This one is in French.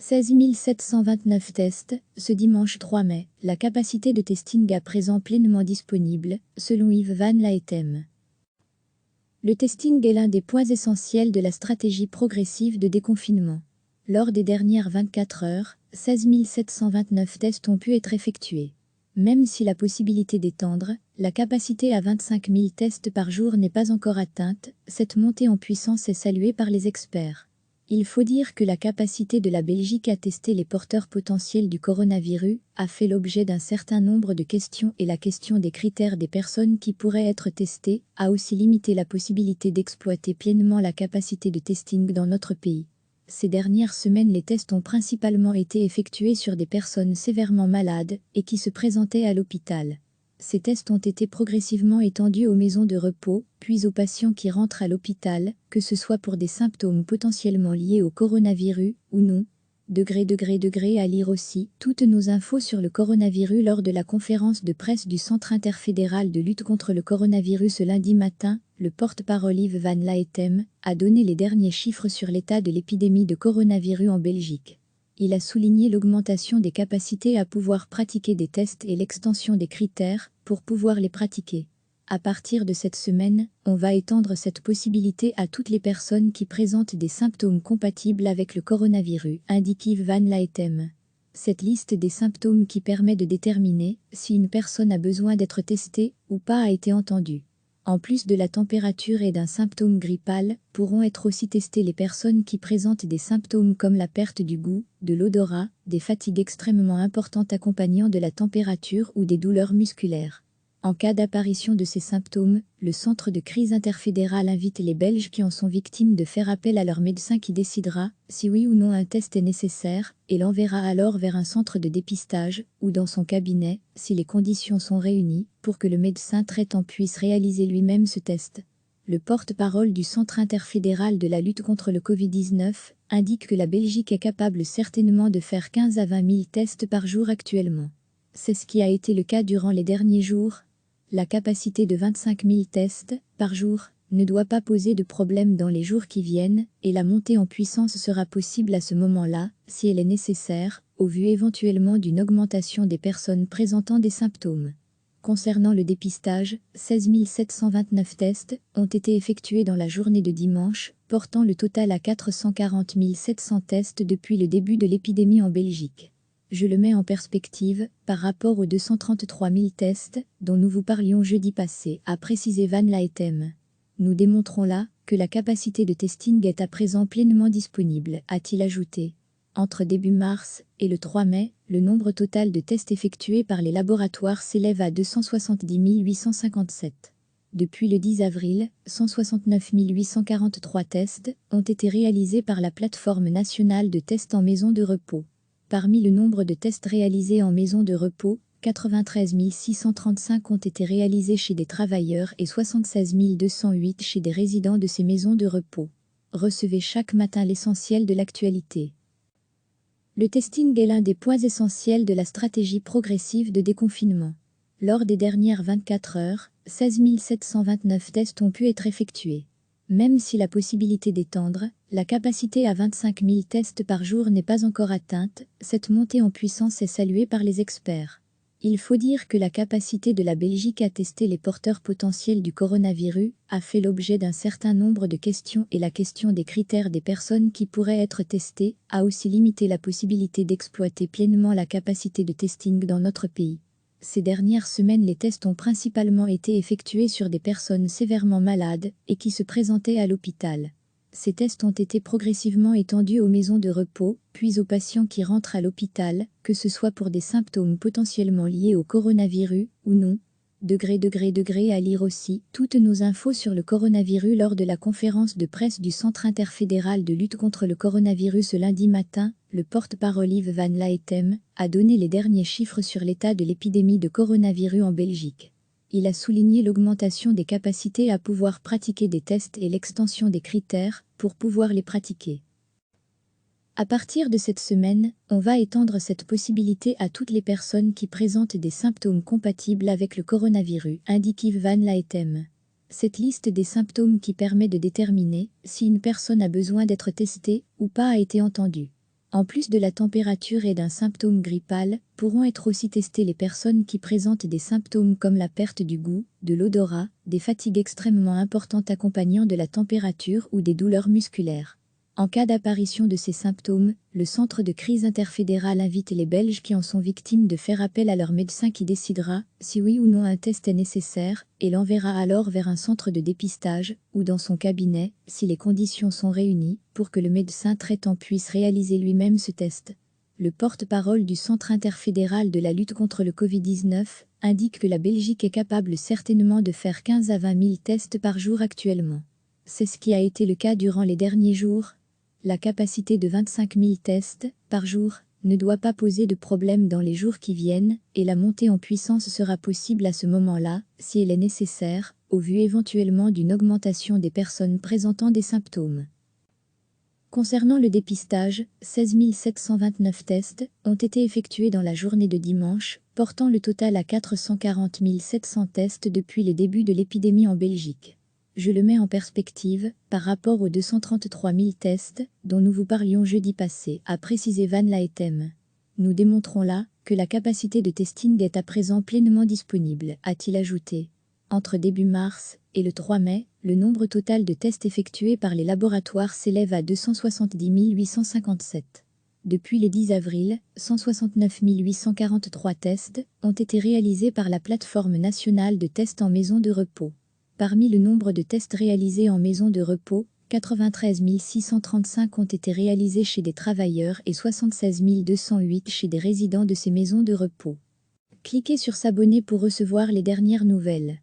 16 729 tests, ce dimanche 3 mai, la capacité de testing à présent pleinement disponible, selon Yves Van Laetem. Le testing est l'un des points essentiels de la stratégie progressive de déconfinement. Lors des dernières 24 heures, 16 729 tests ont pu être effectués. Même si la possibilité d'étendre la capacité à 25 000 tests par jour n'est pas encore atteinte, cette montée en puissance est saluée par les experts. Il faut dire que la capacité de la Belgique à tester les porteurs potentiels du coronavirus a fait l'objet d'un certain nombre de questions et la question des critères des personnes qui pourraient être testées a aussi limité la possibilité d'exploiter pleinement la capacité de testing dans notre pays. Ces dernières semaines, les tests ont principalement été effectués sur des personnes sévèrement malades et qui se présentaient à l'hôpital. Ces tests ont été progressivement étendus aux maisons de repos, puis aux patients qui rentrent à l'hôpital, que ce soit pour des symptômes potentiellement liés au coronavirus ou non. À lire aussi toutes nos infos sur le coronavirus lors de la conférence de presse du Centre interfédéral de lutte contre le coronavirus ce lundi matin. Le porte-parole Yves Van Laetem a donné les derniers chiffres sur l'état de l'épidémie de coronavirus en Belgique. Il a souligné l'augmentation des capacités à pouvoir pratiquer des tests et l'extension des critères pour pouvoir les pratiquer. À partir de cette semaine, on va étendre cette possibilité à toutes les personnes qui présentent des symptômes compatibles avec le coronavirus, indique Yves Van Laetem. Cette liste des symptômes qui permet de déterminer si une personne a besoin d'être testée ou pas a été entendue. En plus de la température et d'un symptôme grippal, pourront être aussi testées les personnes qui présentent des symptômes comme la perte du goût, de l'odorat, des fatigues extrêmement importantes accompagnant de la température ou des douleurs musculaires. En cas d'apparition de ces symptômes, le centre de crise interfédéral invite les Belges qui en sont victimes de faire appel à leur médecin qui décidera si oui ou non un test est nécessaire et l'enverra alors vers un centre de dépistage ou dans son cabinet, si les conditions sont réunies, pour que le médecin traitant puisse réaliser lui-même ce test. Le porte-parole du Centre interfédéral de la lutte contre le Covid-19 indique que la Belgique est capable certainement de faire 15 à 20 000 tests par jour actuellement. C'est ce qui a été le cas durant les derniers jours. La capacité de 25 000 tests par jour ne doit pas poser de problème dans les jours qui viennent et la montée en puissance sera possible à ce moment-là, si elle est nécessaire, au vu éventuellement d'une augmentation des personnes présentant des symptômes. Concernant le dépistage, 16 729 tests ont été effectués dans la journée de dimanche, portant le total à 440 700 tests depuis le début de l'épidémie en Belgique. Je le mets en perspective par rapport aux 233 000 tests dont nous vous parlions jeudi passé, a précisé Van Laetem. Nous démontrons là que la capacité de testing est à présent pleinement disponible, a-t-il ajouté. Entre début mars et le 3 mai, le nombre total de tests effectués par les laboratoires s'élève à 270 857. Depuis le 10 avril, 169 843 tests ont été réalisés par la plateforme nationale de tests en maison de repos. Parmi le nombre de tests réalisés en maison de repos, 93 635 ont été réalisés chez des travailleurs et 76 208 chez des résidents de ces maisons de repos. Recevez chaque matin l'essentiel de l'actualité. Le testing est l'un des points essentiels de la stratégie progressive de déconfinement. Lors des dernières 24 heures, 16 729 tests ont pu être effectués. Même si la possibilité d'étendre la capacité à 25 000 tests par jour n'est pas encore atteinte, cette montée en puissance est saluée par les experts. Il faut dire que la capacité de la Belgique à tester les porteurs potentiels du coronavirus a fait l'objet d'un certain nombre de questions et la question des critères des personnes qui pourraient être testées a aussi limité la possibilité d'exploiter pleinement la capacité de testing dans notre pays. Ces dernières semaines, les tests ont principalement été effectués sur des personnes sévèrement malades et qui se présentaient à l'hôpital. Ces tests ont été progressivement étendus aux maisons de repos, puis aux patients qui rentrent à l'hôpital, que ce soit pour des symptômes potentiellement liés au coronavirus ou non. À lire aussi toutes nos infos sur le coronavirus lors de la conférence de presse du Centre interfédéral de lutte contre le coronavirus ce lundi matin. Le porte-parole Yves Van Laetem a donné les derniers chiffres sur l'état de l'épidémie de coronavirus en Belgique. Il a souligné l'augmentation des capacités à pouvoir pratiquer des tests et l'extension des critères pour pouvoir les pratiquer. À partir de cette semaine, on va étendre cette possibilité à toutes les personnes qui présentent des symptômes compatibles avec le coronavirus, indique Yves Van Laetem. Cette liste des symptômes qui permet de déterminer si une personne a besoin d'être testée ou pas a été entendue. En plus de la température et d'un symptôme grippal, pourront être aussi testées les personnes qui présentent des symptômes comme la perte du goût, de l'odorat, des fatigues extrêmement importantes accompagnant de la température ou des douleurs musculaires. En cas d'apparition de ces symptômes, le centre de crise interfédéral invite les Belges qui en sont victimes de faire appel à leur médecin qui décidera si oui ou non un test est nécessaire et l'enverra alors vers un centre de dépistage ou dans son cabinet, si les conditions sont réunies, pour que le médecin traitant puisse réaliser lui-même ce test. Le porte-parole du Centre interfédéral de la lutte contre le Covid-19 indique que la Belgique est capable certainement de faire 15 à 20 000 tests par jour actuellement. C'est ce qui a été le cas durant les derniers jours. La capacité de 25 000 tests par jour ne doit pas poser de problème dans les jours qui viennent et la montée en puissance sera possible à ce moment-là, si elle est nécessaire, au vu éventuellement d'une augmentation des personnes présentant des symptômes. Concernant le dépistage, 16 729 tests ont été effectués dans la journée de dimanche, portant le total à 440 700 tests depuis les débuts de l'épidémie en Belgique. Je le mets en perspective, par rapport aux 233 000 tests dont nous vous parlions jeudi passé, a précisé Van Laetem. Nous démontrons là que la capacité de testing est à présent pleinement disponible, a-t-il ajouté. Entre début mars et le 3 mai, le nombre total de tests effectués par les laboratoires s'élève à 270 857. Depuis le 10 avril, 169 843 tests ont été réalisés par la plateforme nationale de tests en maison de repos. Parmi le nombre de tests réalisés en maison de repos, 93 635 ont été réalisés chez des travailleurs et 76 208 chez des résidents de ces maisons de repos. Cliquez sur s'abonner pour recevoir les dernières nouvelles.